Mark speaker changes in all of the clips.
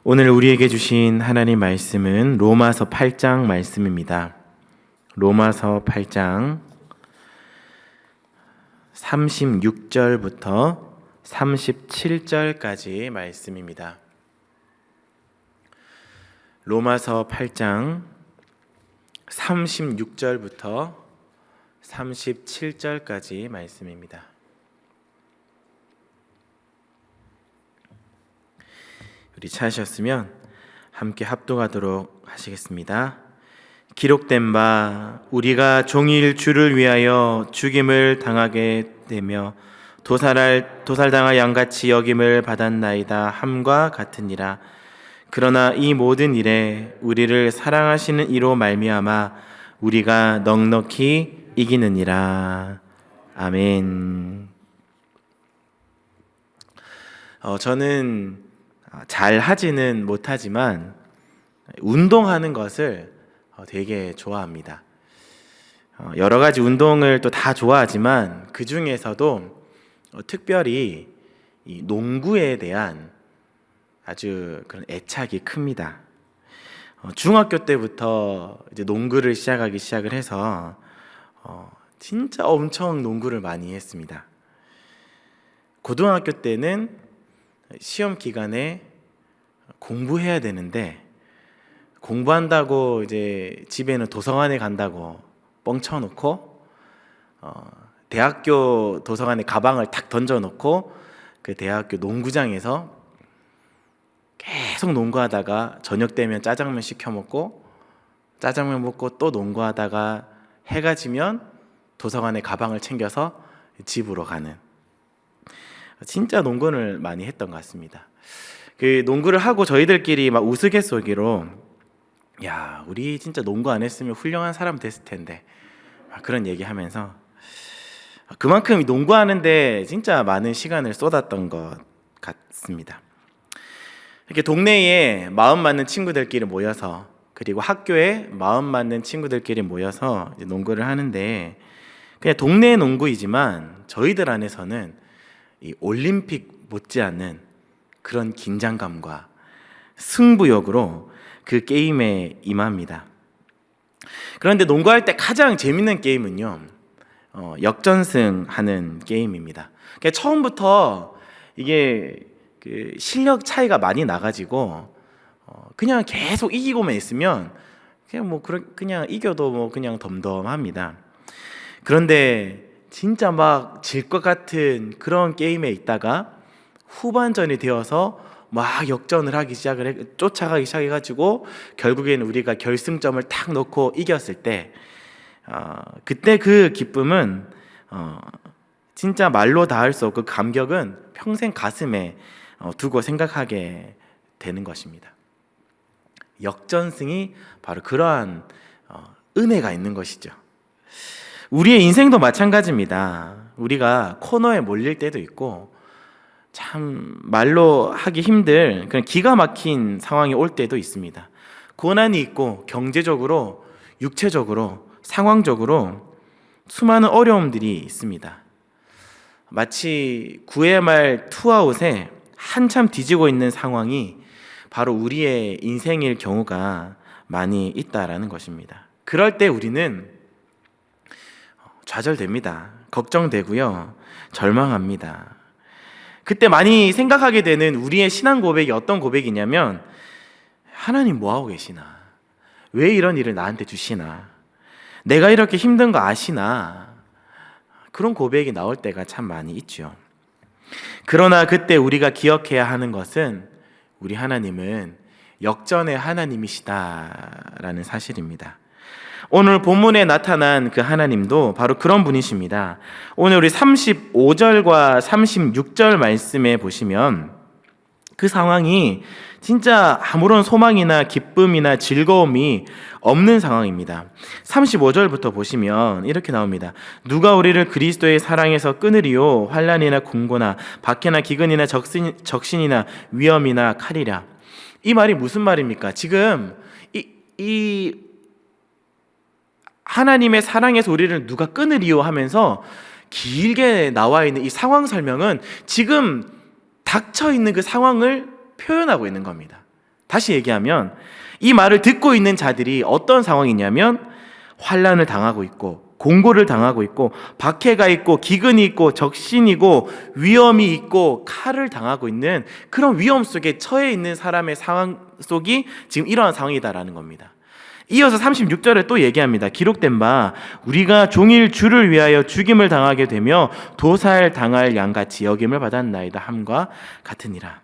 Speaker 1: 오늘 우리에게 주신 하나님 말씀은 로마서 8장 말씀입니다. 로마서 8장 36절부터 37절까지 말씀입니다. 로마서 8장 36절부터 37절까지 말씀입니다. 우리 찾으셨으면 함께 합독하도록 하시겠습니다. 기록된 바 우리가 종일 주를 위하여 죽임을 당하게 되며 도살당할 양같이 여김을 받았나이다 함과 같으니라. 그러나 이 모든 일에 우리를 사랑하시는 이로 말미암아 우리가 넉넉히 이기느니라. 아멘. 저는 잘 하지는 못하지만 운동하는 것을 되게 좋아합니다. 여러 가지 운동을 또 다 좋아하지만 그 중에서도 특별히 이 농구에 대한 아주 그런 애착이 큽니다. 중학교 때부터 이제 농구를 시작을 해서 진짜 엄청 농구를 많이 했습니다. 고등학교 때는 시험 기간에 공부해야 되는데 공부한다고 이제 집에는 도서관에 간다고 뻥쳐놓고 대학교 도서관에 가방을 탁 던져놓고 그 대학교 농구장에서 계속 농구하다가 저녁 되면 짜장면 시켜 먹고 짜장면 먹고 또 농구하다가 해가 지면 도서관에 가방을 챙겨서 집으로 가는, 진짜 농구를 많이 했던 것 같습니다. 그 농구를 하고 저희들끼리 막 우스갯소리로 야, 우리 진짜 농구 안 했으면 훌륭한 사람 됐을 텐데 그런 얘기하면서 그만큼 농구하는데 진짜 많은 시간을 쏟았던 것 같습니다. 이렇게 동네에 마음 맞는 친구들끼리 모여서, 그리고 학교에 마음 맞는 친구들끼리 모여서 이제 농구를 하는데, 그냥 동네 농구이지만 저희들 안에서는 이 올림픽 못지않은 그런 긴장감과 승부욕으로 그 게임에 임합니다. 그런데 농구할 때 가장 재밌는 게임은요, 역전승하는 게임입니다. 그러니까 처음부터 이게 그 실력 차이가 많이 나가지고 그냥 계속 이기고만 있으면 그냥 이겨도 그냥 덤덤합니다. 그런데 진짜 막 질 것 같은 그런 게임에 있다가 후반전이 되어서 막 역전을 쫓아가기 시작해가지고 결국에는 우리가 결승점을 탁 놓고 이겼을 때 그때 그 기쁨은 진짜 말로 다 할 수 없고, 그 감격은 평생 가슴에 두고 생각하게 되는 것입니다. 역전승이 바로 그러한 은혜가 있는 것이죠. 우리의 인생도 마찬가지입니다. 우리가 코너에 몰릴 때도 있고 참 말로 하기 힘들 그런 기가 막힌 상황이 올 때도 있습니다. 고난이 있고 경제적으로, 육체적으로, 상황적으로 수많은 어려움들이 있습니다. 마치 9회 말 투아웃에 한참 뒤지고 있는 상황이 바로 우리의 인생일 경우가 많이 있다라는 것입니다. 그럴 때 우리는 좌절됩니다. 걱정되고요, 절망합니다. 그때 많이 생각하게 되는 우리의 신앙 고백이 어떤 고백이냐면, 하나님 뭐하고 계시나? 왜 이런 일을 나한테 주시나? 내가 이렇게 힘든 거 아시나? 그런 고백이 나올 때가 참 많이 있죠. 그러나 그때 우리가 기억해야 하는 것은 우리 하나님은 역전의 하나님이시다라는 사실입니다. 오늘 본문에 나타난 그 하나님도 바로 그런 분이십니다. 오늘 우리 35절과 36절 말씀에 보시면 그 상황이 진짜 아무런 소망이나 기쁨이나 즐거움이 없는 상황입니다. 35절부터 보시면 이렇게 나옵니다. 누가 우리를 그리스도의 사랑에서 끊으리요? 환난이나 공고나 박해나 기근이나 적신이나 위험이나 칼이랴. 이 말이 무슨 말입니까? 지금 이 하나님의 사랑에서 우리를 누가 끊으리요 하면서 길게 나와 있는 이 상황 설명은 지금 닥쳐 있는 그 상황을 표현하고 있는 겁니다. 다시 얘기하면 이 말을 듣고 있는 자들이 어떤 상황이냐면 환난을 당하고 있고 공고를 당하고 있고 박해가 있고 기근이 있고 적신이고 위험이 있고 칼을 당하고 있는 그런 위험 속에 처해 있는 사람의 상황 속이 지금 이러한 상황이다라는 겁니다. 이어서 36절에 또 얘기합니다. 기록된 바 우리가 종일 주를 위하여 죽임을 당하게 되며 도살 당할 양같이 여김을 받았나이다 함과 같으니라.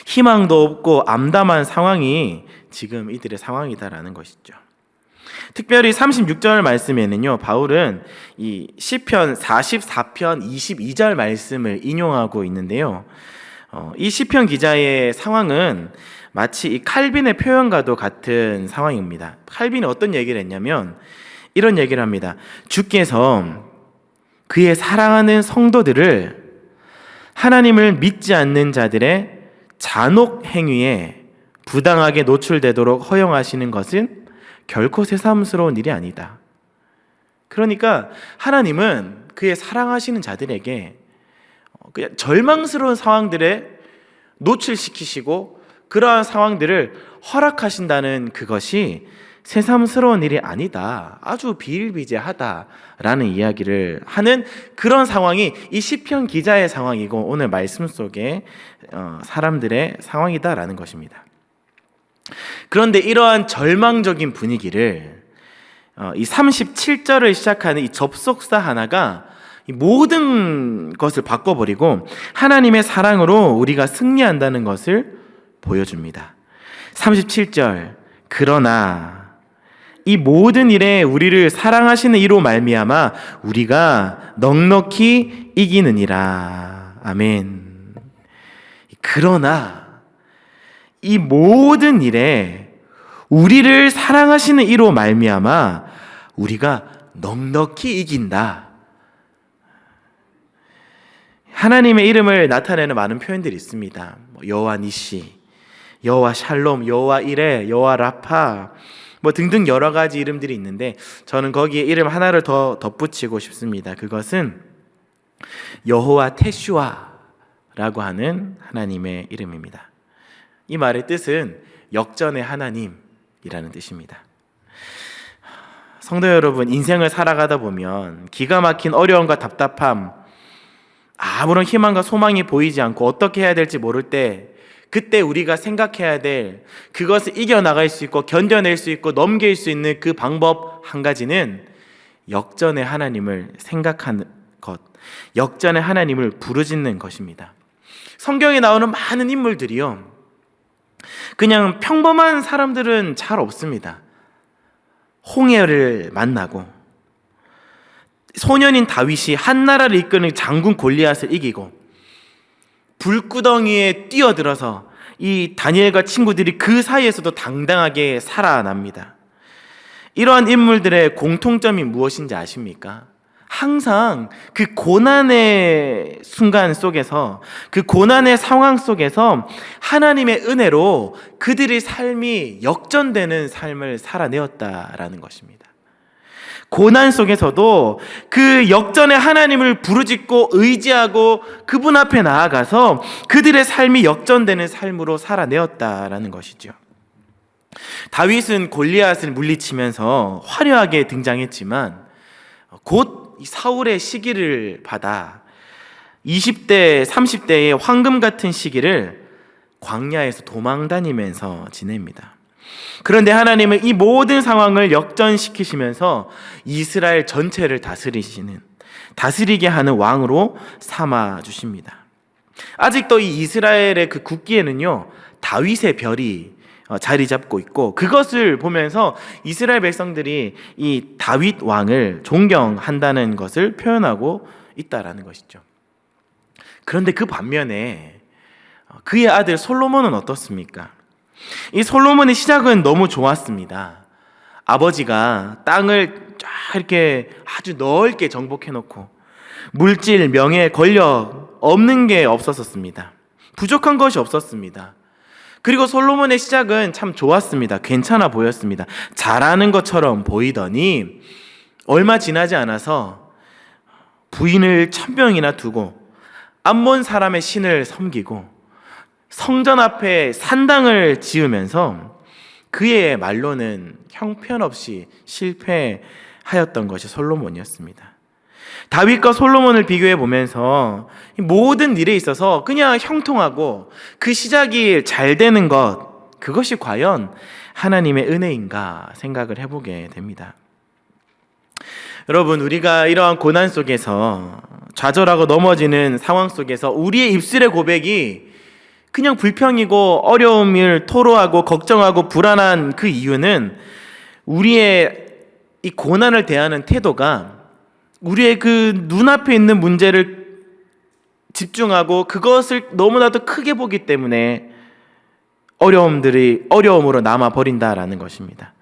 Speaker 1: 희망도 없고 암담한 상황이 지금 이들의 상황이다라는 것이죠. 특별히 36절 말씀에는요, 바울은 이 시편 44편 22절 말씀을 인용하고 있는데요. 이 시편 기자의 상황은 마치 이 칼빈의 표현과도 같은 상황입니다. 칼빈이 어떤 얘기를 했냐면 이런 얘기를 합니다. 주께서 그의 사랑하는 성도들을 하나님을 믿지 않는 자들의 잔혹 행위에 부당하게 노출되도록 허용하시는 것은 결코 새삼스러운 일이 아니다. 그러니까 하나님은 그의 사랑하시는 자들에게 그냥 절망스러운 상황들에 노출시키시고 그러한 상황들을 허락하신다는 그것이 새삼스러운 일이 아니다. 아주 비일비재하다라는 이야기를 하는 그런 상황이 이 시편 기자의 상황이고 오늘 말씀 속에 사람들의 상황이다라는 것입니다. 그런데 이러한 절망적인 분위기를 이 37절을 시작하는 이 접속사 하나가 이 모든 것을 바꿔버리고 하나님의 사랑으로 우리가 승리한다는 것을 보여줍니다. 37절 그러나 이 모든 일에 우리를 사랑하시는 이로 말미암아 우리가 넉넉히 이기느니라. 아멘. 그러나 이 모든 일에 우리를 사랑하시는 이로 말미암아 우리가 넉넉히 이긴다. 하나님의 이름을 나타내는 많은 표현들이 있습니다. 여호와 니시, 여호와 샬롬, 여호와 이레, 여호와 라파 등등 여러 가지 이름들이 있는데 저는 거기에 이름 하나를 더 덧붙이고 싶습니다. 그것은 여호와 테슈아라고 하는 하나님의 이름입니다. 이 말의 뜻은 역전의 하나님이라는 뜻입니다. 성도 여러분, 인생을 살아가다 보면 기가 막힌 어려움과 답답함, 아무런 희망과 소망이 보이지 않고 어떻게 해야 될지 모를 때 그때 우리가 생각해야 될 그것을 이겨나갈 수 있고 견뎌낼 수 있고 넘길 수 있는 그 방법 한 가지는 역전의 하나님을 생각하는 것, 역전의 하나님을 부르짖는 것입니다. 성경에 나오는 많은 인물들이요, 그냥 평범한 사람들은 잘 없습니다. 홍해를 만나고 소년인 다윗이 한 나라를 이끄는 장군 골리앗을 이기고 불구덩이에 뛰어들어서 이 다니엘과 친구들이 그 사이에서도 당당하게 살아납니다. 이러한 인물들의 공통점이 무엇인지 아십니까? 항상 그 고난의 순간 속에서, 그 고난의 상황 속에서 하나님의 은혜로 그들의 삶이 역전되는 삶을 살아내었다라는 것입니다. 고난 속에서도 그 역전의 하나님을 부르짖고 의지하고 그분 앞에 나아가서 그들의 삶이 역전되는 삶으로 살아내었다라는 것이죠. 다윗은 골리앗을 물리치면서 화려하게 등장했지만 곧 사울의 시기를 받아 20대, 30대의 황금 같은 시기를 광야에서 도망다니면서 지냅니다. 그런데 하나님은 이 모든 상황을 역전시키시면서 이스라엘 전체를 다스리게 하는 왕으로 삼아 주십니다. 아직도 이 이스라엘의 그 국기에는요, 다윗의 별이 자리 잡고 있고, 그것을 보면서 이스라엘 백성들이 이 다윗 왕을 존경한다는 것을 표현하고 있다라는 것이죠. 그런데 그 반면에 그의 아들 솔로몬은 어떻습니까? 이 솔로몬의 시작은 너무 좋았습니다. 아버지가 땅을 쫙 이렇게 아주 넓게 정복해놓고 물질, 명예, 권력 없는 게 없었습니다. 부족한 것이 없었습니다. 그리고 솔로몬의 시작은 참 좋았습니다. 괜찮아 보였습니다. 잘하는 것처럼 보이더니 얼마 지나지 않아서 부인을 1000명이나 두고 암몬 사람의 신을 섬기고 성전 앞에 산당을 지으면서 그의 말로는 형편없이 실패하였던 것이 솔로몬이었습니다. 다윗과 솔로몬을 비교해 보면서 모든 일에 있어서 그냥 형통하고 그 시작이 잘 되는 것, 그것이 과연 하나님의 은혜인가 생각을 해보게 됩니다. 여러분, 우리가 이러한 고난 속에서 좌절하고 넘어지는 상황 속에서 우리의 입술의 고백이 그냥 불평이고 어려움을 토로하고 걱정하고 불안한 그 이유는 우리의 이 고난을 대하는 태도가 우리의 그 눈앞에 있는 문제를 집중하고 그것을 너무나도 크게 보기 때문에 어려움으로 남아버린다라는 것입니다.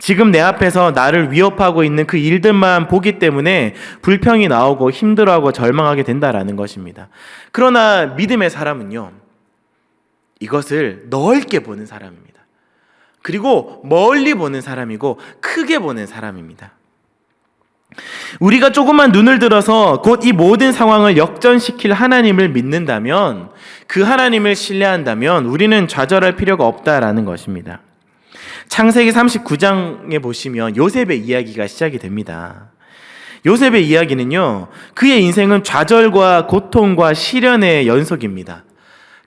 Speaker 1: 지금 내 앞에서 나를 위협하고 있는 그 일들만 보기 때문에 불평이 나오고 힘들어하고 절망하게 된다라는 것입니다. 그러나 믿음의 사람은요, 이것을 넓게 보는 사람입니다. 그리고 멀리 보는 사람이고 크게 보는 사람입니다. 우리가 조금만 눈을 들어서 곧 이 모든 상황을 역전시킬 하나님을 믿는다면, 그 하나님을 신뢰한다면 우리는 좌절할 필요가 없다라는 것입니다. 창세기 39장에 보시면 요셉의 이야기가 시작이 됩니다. 요셉의 이야기는요, 그의 인생은 좌절과 고통과 시련의 연속입니다.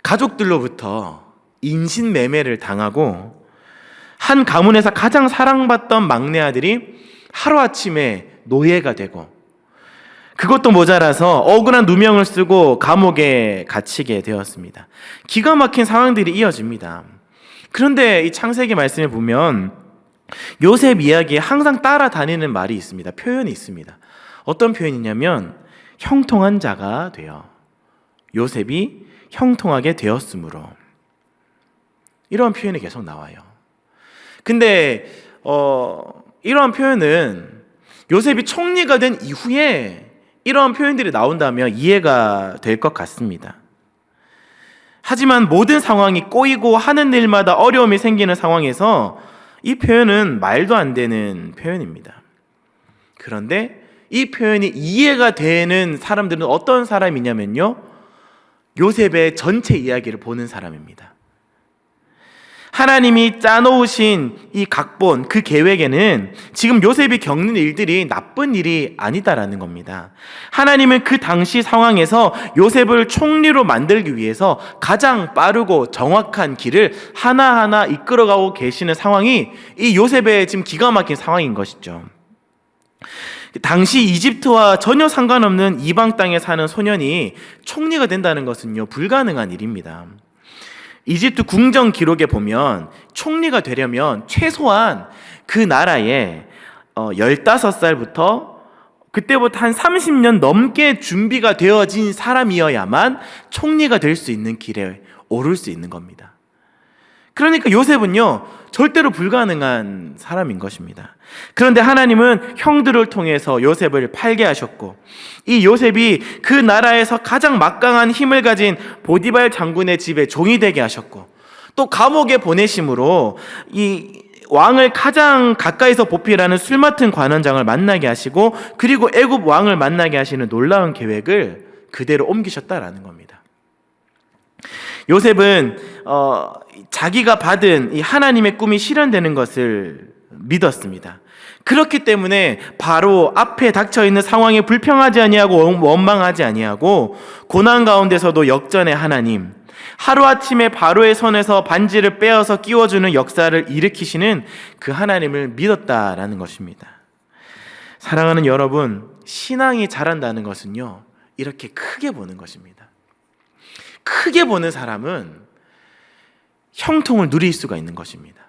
Speaker 1: 가족들로부터 인신매매를 당하고 한 가문에서 가장 사랑받던 막내 아들이 하루아침에 노예가 되고, 그것도 모자라서 억울한 누명을 쓰고 감옥에 갇히게 되었습니다. 기가 막힌 상황들이 이어집니다. 그런데 이 창세기 말씀에 보면 요셉 이야기에 항상 따라다니는 말이 있습니다. 표현이 있습니다. 어떤 표현이냐면 형통한 자가 되어 요셉이 형통하게 되었으므로, 이런 표현이 계속 나와요. 근데 이러한 표현은 요셉이 총리가 된 이후에 이러한 표현들이 나온다면 이해가 될 것 같습니다. 하지만 모든 상황이 꼬이고 하는 일마다 어려움이 생기는 상황에서 이 표현은 말도 안 되는 표현입니다. 그런데 이 표현이 이해가 되는 사람들은 어떤 사람이냐면요, 요셉의 전체 이야기를 보는 사람입니다. 하나님이 짜놓으신 이 각본, 그 계획에는 지금 요셉이 겪는 일들이 나쁜 일이 아니다라는 겁니다. 하나님은 그 당시 상황에서 요셉을 총리로 만들기 위해서 가장 빠르고 정확한 길을 하나하나 이끌어가고 계시는 상황이 이 요셉의 지금 기가 막힌 상황인 것이죠. 당시 이집트와 전혀 상관없는 이방 땅에 사는 소년이 총리가 된다는 것은요, 불가능한 일입니다. 이집트 궁정 기록에 보면 총리가 되려면 최소한 그 나라에 15살부터 그때부터 한 30년 넘게 준비가 되어진 사람이어야만 총리가 될 수 있는 길에 오를 수 있는 겁니다. 그러니까 요셉은요, 절대로 불가능한 사람인 것입니다. 그런데 하나님은 형들을 통해서 요셉을 팔게 하셨고, 이 요셉이 그 나라에서 가장 막강한 힘을 가진 보디발 장군의 집에 종이 되게 하셨고, 또 감옥에 보내심으로 이 왕을 가장 가까이서 보필하는 술 맡은 관원장을 만나게 하시고, 그리고 애굽 왕을 만나게 하시는 놀라운 계획을 그대로 옮기셨다라는 겁니다. 요셉은 자기가 받은 이 하나님의 꿈이 실현되는 것을 믿었습니다. 그렇기 때문에 바로 앞에 닥쳐있는 상황에 불평하지 아니하고 원망하지 아니하고 고난 가운데서도 역전의 하나님, 하루아침에 바로의 손에서 반지를 빼어서 끼워주는 역사를 일으키시는 그 하나님을 믿었다라는 것입니다. 사랑하는 여러분, 신앙이 자란다는 것은요, 이렇게 크게 보는 것입니다. 크게 보는 사람은 형통을 누릴 수가 있는 것입니다.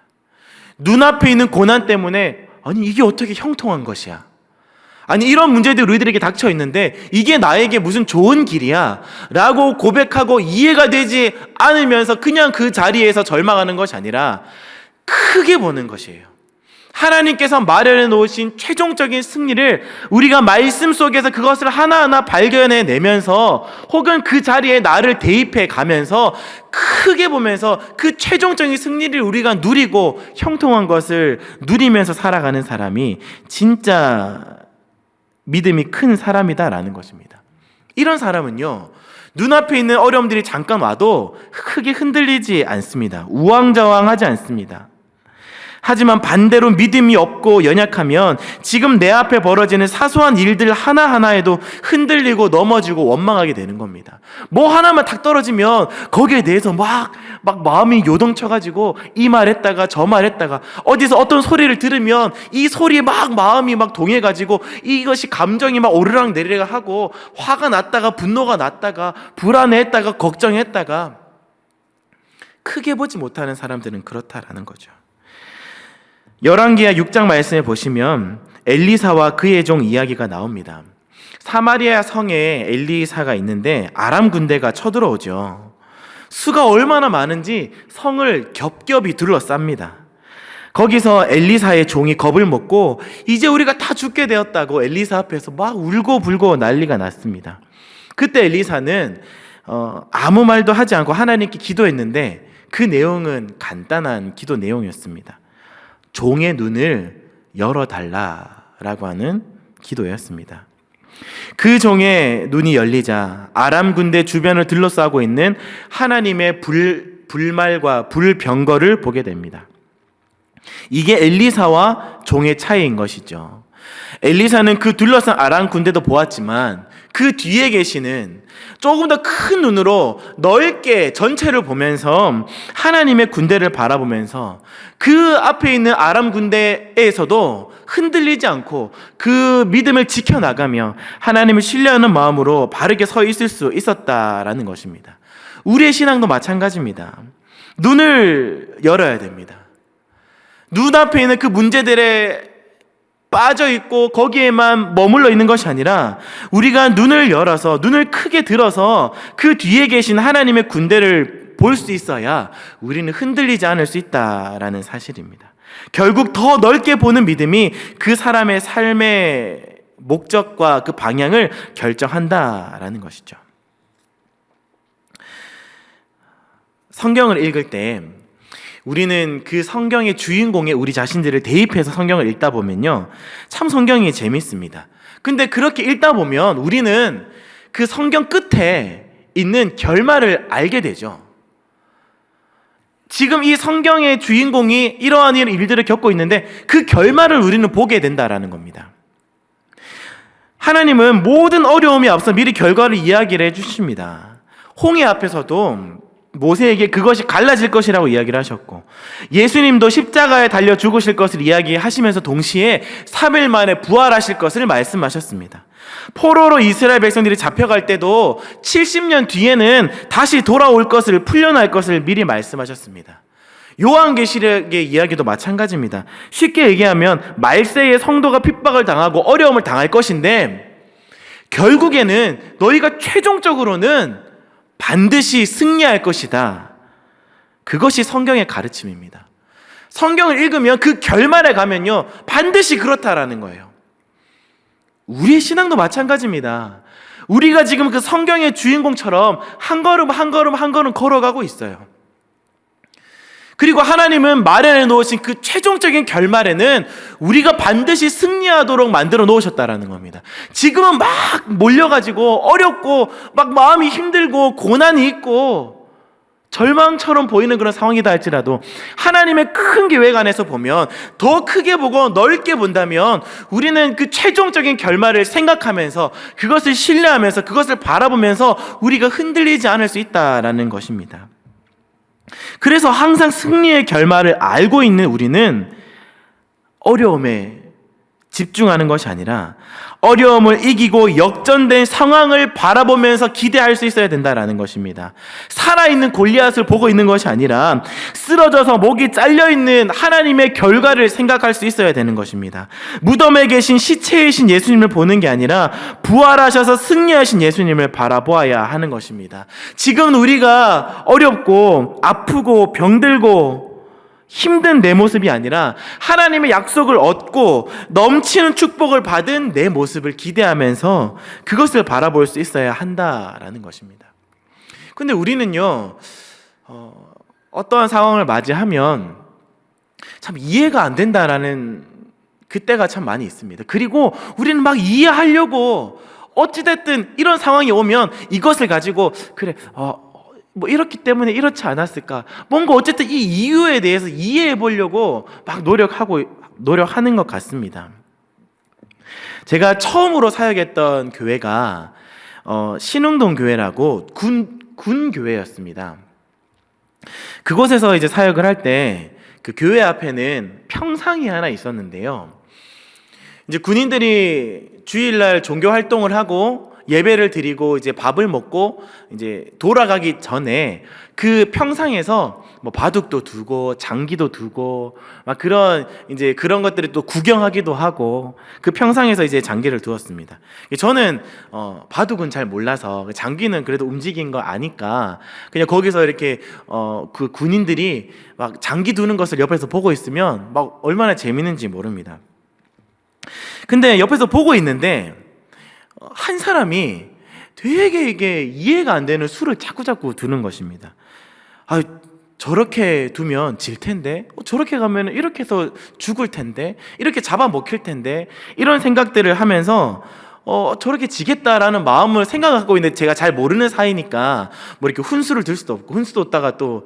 Speaker 1: 눈앞에 있는 고난 때문에 아니 이게 어떻게 형통한 것이야? 아니 이런 문제들이 우리들에게 닥쳐 있는데 이게 나에게 무슨 좋은 길이야? 라고 고백하고 이해가 되지 않으면서 그냥 그 자리에서 절망하는 것이 아니라 크게 보는 것이에요. 하나님께서 마련해 놓으신 최종적인 승리를 우리가 말씀 속에서 그것을 하나하나 발견해 내면서 혹은 그 자리에 나를 대입해 가면서 크게 보면서 그 최종적인 승리를 우리가 누리고 형통한 것을 누리면서 살아가는 사람이 진짜 믿음이 큰 사람이다라는 것입니다. 이런 사람은요, 눈앞에 있는 어려움들이 잠깐 와도 크게 흔들리지 않습니다. 우왕좌왕하지 않습니다. 하지만 반대로 믿음이 없고 연약하면 지금 내 앞에 벌어지는 사소한 일들 하나하나에도 흔들리고 넘어지고 원망하게 되는 겁니다. 뭐 하나만 탁 떨어지면 거기에 대해서 막 마음이 요동쳐가지고 이 말 했다가 저 말 했다가 어디서 어떤 소리를 들으면 이 소리에 막 마음이 막 동해가지고 이것이 감정이 막 오르락 내리락 하고 화가 났다가 분노가 났다가 불안해했다가 걱정했다가 크게 보지 못하는 사람들은 그렇다라는 거죠. 열왕기하 6장 말씀에 보시면 엘리사와 그의 종 이야기가 나옵니다. 사마리아 성에 엘리사가 있는데 아람 군대가 쳐들어오죠. 수가 얼마나 많은지 성을 겹겹이 둘러쌉니다. 거기서 엘리사의 종이 겁을 먹고 이제 우리가 다 죽게 되었다고 엘리사 앞에서 막 울고불고 난리가 났습니다. 그때 엘리사는 아무 말도 하지 않고 하나님께 기도했는데 그 내용은 간단한 기도 내용이었습니다. 종의 눈을 열어달라라고 하는 기도였습니다. 그 종의 눈이 열리자 아람 군대 주변을 둘러싸고 있는 하나님의 불말과 불병거를 보게 됩니다. 이게 엘리사와 종의 차이인 것이죠. 엘리사는 그 둘러싼 아람 군대도 보았지만 그 뒤에 계시는 조금 더 큰 눈으로 넓게 전체를 보면서 하나님의 군대를 바라보면서 그 앞에 있는 아람 군대에서도 흔들리지 않고 그 믿음을 지켜나가며 하나님을 신뢰하는 마음으로 바르게 서 있을 수 있었다라는 것입니다. 우리의 신앙도 마찬가지입니다. 눈을 열어야 됩니다. 눈앞에 있는 그 문제들에 빠져 있고 거기에만 머물러 있는 것이 아니라 우리가 눈을 열어서 눈을 크게 들어서 그 뒤에 계신 하나님의 군대를 볼 수 있어야 우리는 흔들리지 않을 수 있다라는 사실입니다. 결국 더 넓게 보는 믿음이 그 사람의 삶의 목적과 그 방향을 결정한다라는 것이죠. 성경을 읽을 때 우리는 그 성경의 주인공에 우리 자신들을 대입해서 성경을 읽다 보면요, 참 성경이 재밌습니다. 근데 그렇게 읽다 보면 우리는 그 성경 끝에 있는 결말을 알게 되죠. 지금 이 성경의 주인공이 이러한 일들을 겪고 있는데 그 결말을 우리는 보게 된다라는 겁니다. 하나님은 모든 어려움이 앞서 미리 결과를 이야기를 해주십니다. 홍해 앞에서도 모세에게 그것이 갈라질 것이라고 이야기를 하셨고, 예수님도 십자가에 달려 죽으실 것을 이야기하시면서 동시에 3일 만에 부활하실 것을 말씀하셨습니다. 포로로 이스라엘 백성들이 잡혀갈 때도 70년 뒤에는 다시 돌아올 것을, 풀려날 것을 미리 말씀하셨습니다. 요한계시록의 이야기도 마찬가지입니다. 쉽게 얘기하면 말세에 성도가 핍박을 당하고 어려움을 당할 것인데 결국에는 너희가 최종적으로는 반드시 승리할 것이다. 그것이 성경의 가르침입니다. 성경을 읽으면 그 결말에 가면요, 반드시 그렇다라는 거예요. 우리의 신앙도 마찬가지입니다. 우리가 지금 그 성경의 주인공처럼 한 걸음 한 걸음 한 걸음 걸어가고 있어요. 그리고 하나님은 마련해 놓으신 그 최종적인 결말에는 우리가 반드시 승리하도록 만들어 놓으셨다라는 겁니다. 지금은 막 몰려가지고 어렵고 막 마음이 힘들고 고난이 있고 절망처럼 보이는 그런 상황이다 할지라도 하나님의 큰 계획 안에서 보면, 더 크게 보고 넓게 본다면 우리는 그 최종적인 결말을 생각하면서 그것을 신뢰하면서 그것을 바라보면서 우리가 흔들리지 않을 수 있다라는 것입니다. 그래서 항상 승리의 결말을 알고 있는 우리는 어려움에 집중하는 것이 아니라 어려움을 이기고 역전된 상황을 바라보면서 기대할 수 있어야 된다는 것입니다. 살아있는 골리앗을 보고 있는 것이 아니라 쓰러져서 목이 잘려있는 하나님의 결과를 생각할 수 있어야 되는 것입니다. 무덤에 계신 시체이신 예수님을 보는 게 아니라 부활하셔서 승리하신 예수님을 바라보아야 하는 것입니다. 지금 우리가 어렵고 아프고 병들고 힘든 내 모습이 아니라 하나님의 약속을 얻고 넘치는 축복을 받은 내 모습을 기대하면서 그것을 바라볼 수 있어야 한다라는 것입니다. 근데 우리는요, 어떠한 상황을 맞이하면 참 이해가 안 된다라는 그때가 참 많이 있습니다. 그리고 우리는 막 이해하려고 어찌됐든 이런 상황이 오면 이것을 가지고 그래 뭐 이렇기 때문에 이렇지 않았을까, 뭔가 어쨌든 이 이유에 대해서 이해해 보려고 막 노력하는 것 같습니다. 제가 처음으로 사역했던 교회가 신흥동 교회라고 군 교회였습니다. 그곳에서 이제 사역을 할 때 그 교회 앞에는 평상이 하나 있었는데요. 이제 군인들이 주일날 종교 활동을 하고 예배를 드리고 이제 밥을 먹고 이제 돌아가기 전에 그 평상에서 뭐 바둑도 두고 장기도 두고 막 그런 것들을 또 구경하기도 하고 그 평상에서 이제 장기를 두었습니다. 저는 바둑은 잘 몰라서 장기는 그래도 움직인 거 아니까 그냥 거기서 이렇게 그 군인들이 막 장기 두는 것을 옆에서 보고 있으면 막 얼마나 재밌는지 모릅니다. 근데 옆에서 보고 있는데 한 사람이 되게 이게 이해가 안 되는 수를 자꾸 두는 것입니다. 저렇게 두면 질 텐데, 저렇게 가면 이렇게 해서 죽을 텐데, 이렇게 잡아먹힐 텐데, 이런 생각들을 하면서 저렇게 지겠다라는 마음을 생각하고 있는데, 제가 잘 모르는 사이니까 뭐 이렇게 훈수를 들 수도 없고, 훈수 뒀다가 또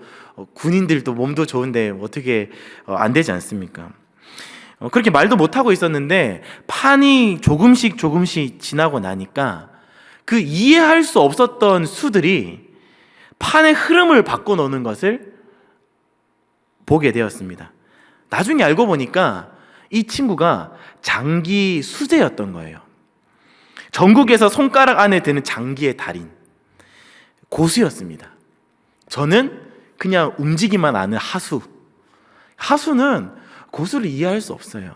Speaker 1: 군인들도 몸도 좋은데 어떻게 안 되지 않습니까? 그렇게 말도 못하고 있었는데 판이 조금씩 지나고 나니까 그 이해할 수 없었던 수들이 판의 흐름을 바꿔놓는 것을 보게 되었습니다. 나중에 알고 보니까 이 친구가 장기 수재였던 거예요. 전국에서 손가락 안에 드는 장기의 달인, 고수였습니다. 저는 그냥 움직이만 아는 하수. 하수는 고수를 이해할 수 없어요.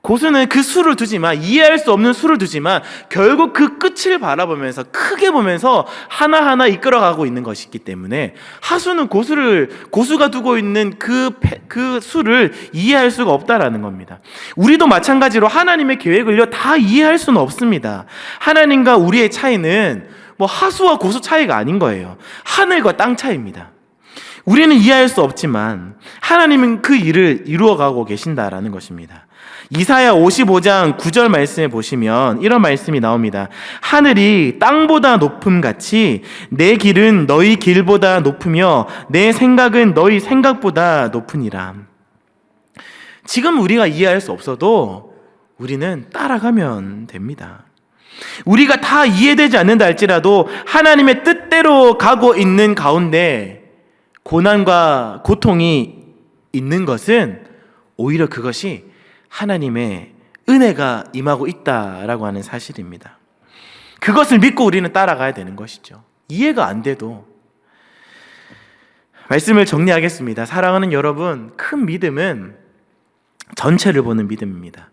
Speaker 1: 고수는 그 수를 두지만, 이해할 수 없는 수를 두지만 결국 그 끝을 바라보면서 크게 보면서 하나하나 이끌어가고 있는 것이기 때문에 하수는 고수가 두고 있는 그 수를 이해할 수가 없다라는 겁니다. 우리도 마찬가지로 하나님의 계획을요 다 이해할 수는 없습니다. 하나님과 우리의 차이는 뭐 하수와 고수 차이가 아닌 거예요. 하늘과 땅 차이입니다. 우리는 이해할 수 없지만 하나님은 그 일을 이루어가고 계신다라는 것입니다. 이사야 55장 9절 말씀에 보시면 이런 말씀이 나옵니다. 하늘이 땅보다 높음같이 내 길은 너희 길보다 높으며 내 생각은 너희 생각보다 높으니라. 지금 우리가 이해할 수 없어도 우리는 따라가면 됩니다. 우리가 다 이해되지 않는다 할지라도 하나님의 뜻대로 가고 있는 가운데 고난과 고통이 있는 것은 오히려 그것이 하나님의 은혜가 임하고 있다라고 하는 사실입니다. 그것을 믿고 우리는 따라가야 되는 것이죠. 이해가 안 돼도. 말씀을 정리하겠습니다. 사랑하는 여러분, 큰 믿음은 전체를 보는 믿음입니다.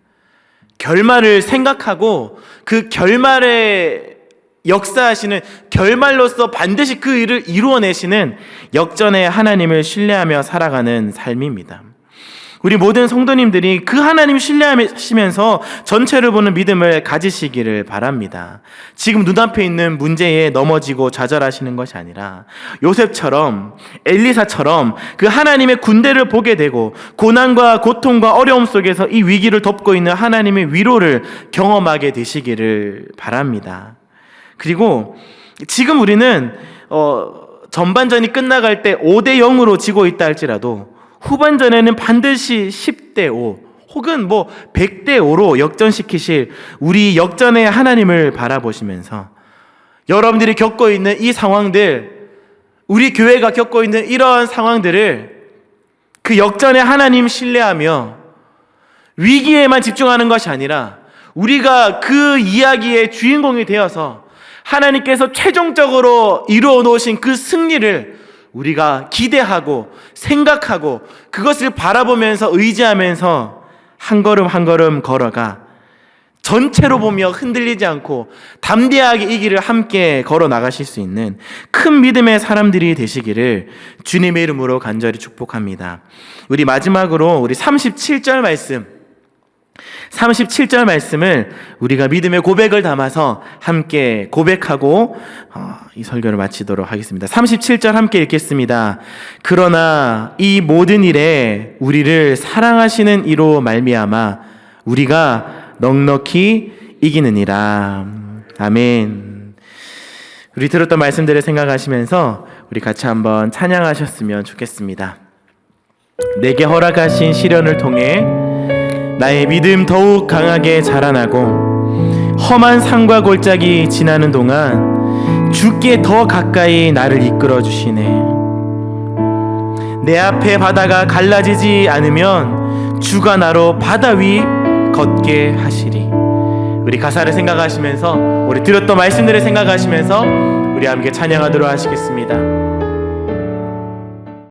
Speaker 1: 결말을 생각하고 그 결말에 역사하시는, 결말로서 반드시 그 일을 이루어내시는 역전의 하나님을 신뢰하며 살아가는 삶입니다. 우리 모든 성도님들이 그 하나님 신뢰하시면서 전체를 보는 믿음을 가지시기를 바랍니다. 지금 눈앞에 있는 문제에 넘어지고 좌절하시는 것이 아니라 요셉처럼, 엘리사처럼 그 하나님의 군대를 보게 되고 고난과 고통과 어려움 속에서 이 위기를 덮고 있는 하나님의 위로를 경험하게 되시기를 바랍니다. 그리고 지금 우리는 전반전이 끝나갈 때 5대0으로 지고 있다 할지라도 후반전에는 반드시 10대5 혹은 뭐 100대5로 역전시키실 우리 역전의 하나님을 바라보시면서 여러분들이 겪고 있는 이 상황들, 우리 교회가 겪고 있는 이러한 상황들을 그 역전의 하나님 신뢰하며 위기에만 집중하는 것이 아니라 우리가 그 이야기의 주인공이 되어서 하나님께서 최종적으로 이루어 놓으신 그 승리를 우리가 기대하고 생각하고 그것을 바라보면서 의지하면서 한 걸음 한 걸음 걸어가 전체로 보며 흔들리지 않고 담대하게 이 길을 함께 걸어 나가실 수 있는 큰 믿음의 사람들이 되시기를 주님의 이름으로 간절히 축복합니다. 우리 마지막으로 우리 37절 말씀을 우리가 믿음의 고백을 담아서 함께 고백하고 이 설교를 마치도록 하겠습니다. 37절 함께 읽겠습니다. 그러나 이 모든 일에 우리를 사랑하시는 이로 말미암아 우리가 넉넉히 이기느니라. 아멘. 우리 들었던 말씀들을 생각하시면서 우리 같이 한번 찬양하셨으면 좋겠습니다. 내게 허락하신 시련을 통해 나의 믿음 더욱 강하게 자라나고 험한 산과 골짜기 지나는 동안 주께 더 가까이 나를 이끌어 주시네. 내 앞에 바다가 갈라지지 않으면 주가 나로 바다 위 걷게 하시리. 우리 가사를 생각하시면서, 우리 들었던 말씀들을 생각하시면서 우리 함께 찬양하도록 하시겠습니다.